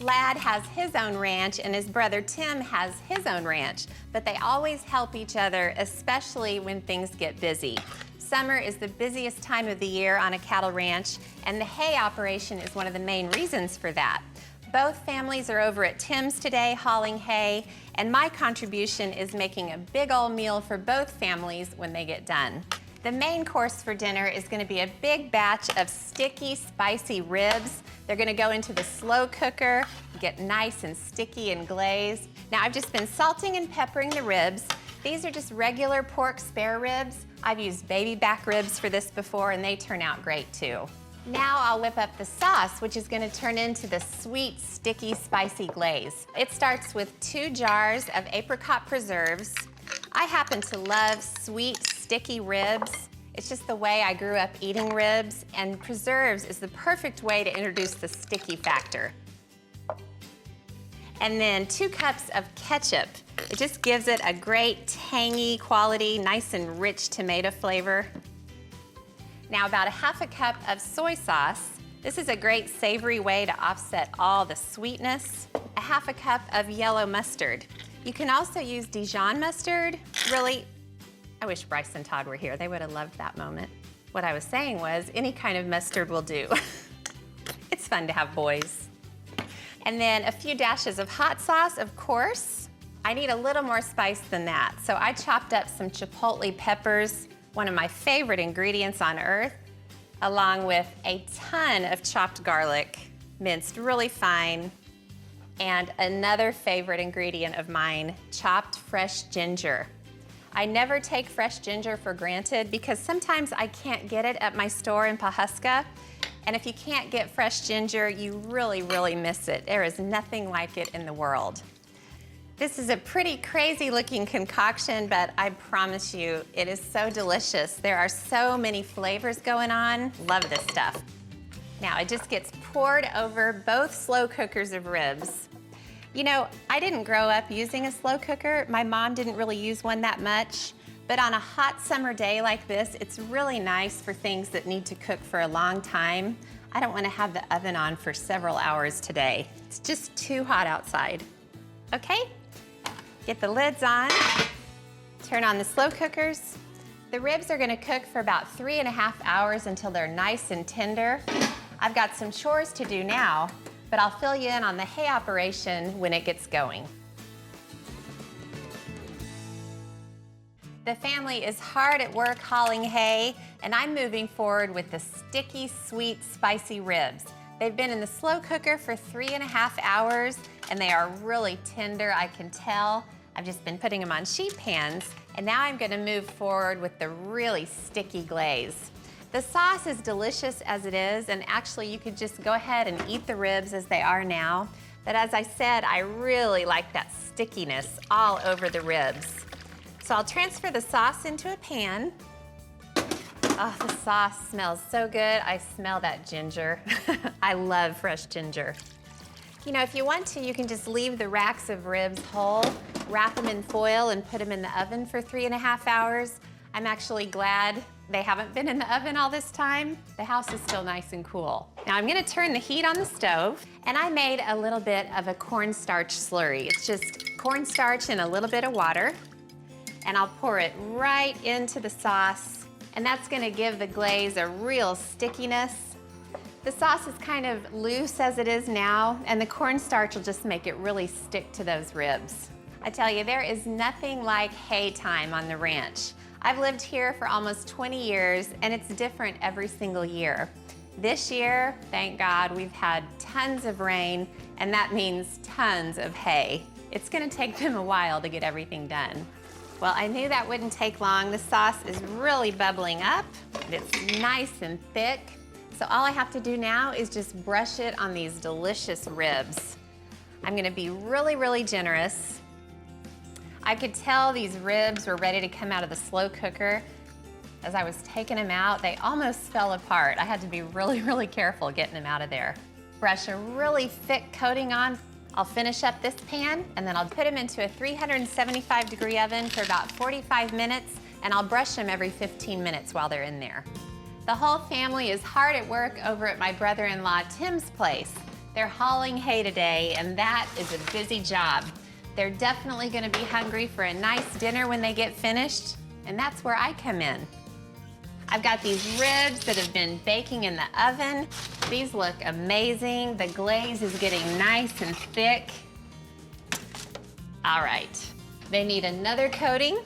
Lad has his own ranch and his brother Tim has his own ranch, but they always help each other, especially when things get busy. Summer is the busiest time of the year on a cattle ranch, and the hay operation is one of the main reasons for that. Both families are over at Tim's today hauling hay, and my contribution is making a big old meal for both families when they get done. The main course for dinner is going to be a big batch of sticky, spicy ribs. They're going to go into the slow cooker, get nice and sticky and glazed. Now, I've just been salting and peppering the ribs. These are just regular pork spare ribs. I've used baby back ribs for this before, and they turn out great too. Now I'll whip up the sauce, which is going to turn into the sweet, sticky, spicy glaze. It starts with 2 jars of apricot preserves. I happen to love sweet, sticky ribs. It's just the way I grew up eating ribs, and preserves is the perfect way to introduce the sticky factor. And then 2 cups of ketchup. It just gives it a great tangy quality, nice and rich tomato flavor. Now about 1/2 cup of soy sauce. This is a great savory way to offset all the sweetness. 1/2 cup of yellow mustard. You can also use Dijon mustard. Really, I wish Bryce and Todd were here. They would have loved that moment. What I was saying was any kind of mustard will do. It's fun to have boys. And then a few dashes of hot sauce, of course. I need a little more spice than that, so I chopped up some chipotle peppers, one of my favorite ingredients on earth, along with a ton of chopped garlic, minced really fine, and another favorite ingredient of mine, chopped fresh ginger. I never take fresh ginger for granted because sometimes I can't get it at my store in Pawhuska, and if you can't get fresh ginger, you really, really miss it. There is nothing like it in the world. This is a pretty crazy looking concoction, but I promise you, it is so delicious. There are so many flavors going on. Love this stuff. Now it just gets poured over both slow cookers of ribs. You know, I didn't grow up using a slow cooker. My mom didn't really use one that much, but on a hot summer day like this, it's really nice for things that need to cook for a long time. I don't want to have the oven on for several hours today. It's just too hot outside. Okay? Get the lids on, turn on the slow cookers. The ribs are gonna cook for about 3.5 hours until they're nice and tender. I've got some chores to do now, but I'll fill you in on the hay operation when it gets going. The family is hard at work hauling hay, and I'm moving forward with the sticky, sweet, spicy ribs. They've been in the slow cooker for 3.5 hours, and they are really tender, I can tell. I've just been putting them on sheet pans, and now I'm gonna move forward with the really sticky glaze. The sauce is delicious as it is, and actually you could just go ahead and eat the ribs as they are now. But as I said, I really like that stickiness all over the ribs. So I'll transfer the sauce into a pan. Oh, the sauce smells so good. I smell that ginger. I love fresh ginger. You know, if you want to, you can just leave the racks of ribs whole, wrap them in foil, and put them in the oven for 3.5 hours. I'm actually glad they haven't been in the oven all this time. The house is still nice and cool. Now I'm gonna turn the heat on the stove, and I made a little bit of a cornstarch slurry. It's just cornstarch and a little bit of water, and I'll pour it right into the sauce, and that's gonna give the glaze a real stickiness. The sauce is kind of loose as it is now, and the cornstarch will just make it really stick to those ribs. I tell you, there is nothing like hay time on the ranch. I've lived here for almost 20 years, and it's different every single year. This year, thank God, we've had tons of rain, and that means tons of hay. It's gonna take them a while to get everything done. Well, I knew that wouldn't take long. The sauce is really bubbling up. It's nice and thick. So all I have to do now is just brush it on these delicious ribs. I'm gonna be really, really generous. I could tell these ribs were ready to come out of the slow cooker. As I was taking them out, they almost fell apart. I had to be really, really careful getting them out of there. Brush a really thick coating on. I'll finish up this pan, and then I'll put them into a 375-degree oven for about 45 minutes, and I'll brush them every 15 minutes while they're in there. The whole family is hard at work over at my brother-in-law Tim's place. They're hauling hay today, and that is a busy job. They're definitely gonna be hungry for a nice dinner when they get finished, and that's where I come in. I've got these ribs that have been baking in the oven. These look amazing. The glaze is getting nice and thick. All right, they need another coating.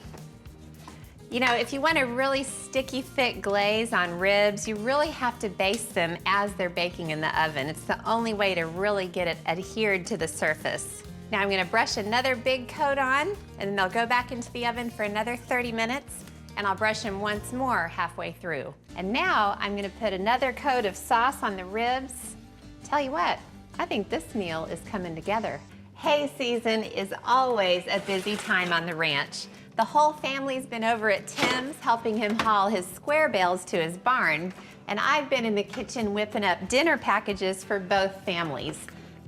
You know, if you want a really sticky, thick glaze on ribs, you really have to baste them as they're baking in the oven. It's the only way to really get it adhered to the surface. Now I'm gonna brush another big coat on, and then they'll go back into the oven for another 30 minutes, and I'll brush them once more halfway through. And now I'm gonna put another coat of sauce on the ribs. Tell you what, I think this meal is coming together. Hay season is always a busy time on the ranch. The whole family's been over at Tim's helping him haul his square bales to his barn, and I've been in the kitchen whipping up dinner packages for both families.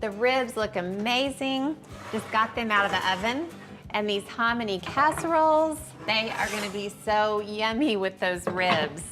The ribs look amazing. Just got them out of the oven. And these hominy casseroles, they are gonna be so yummy with those ribs.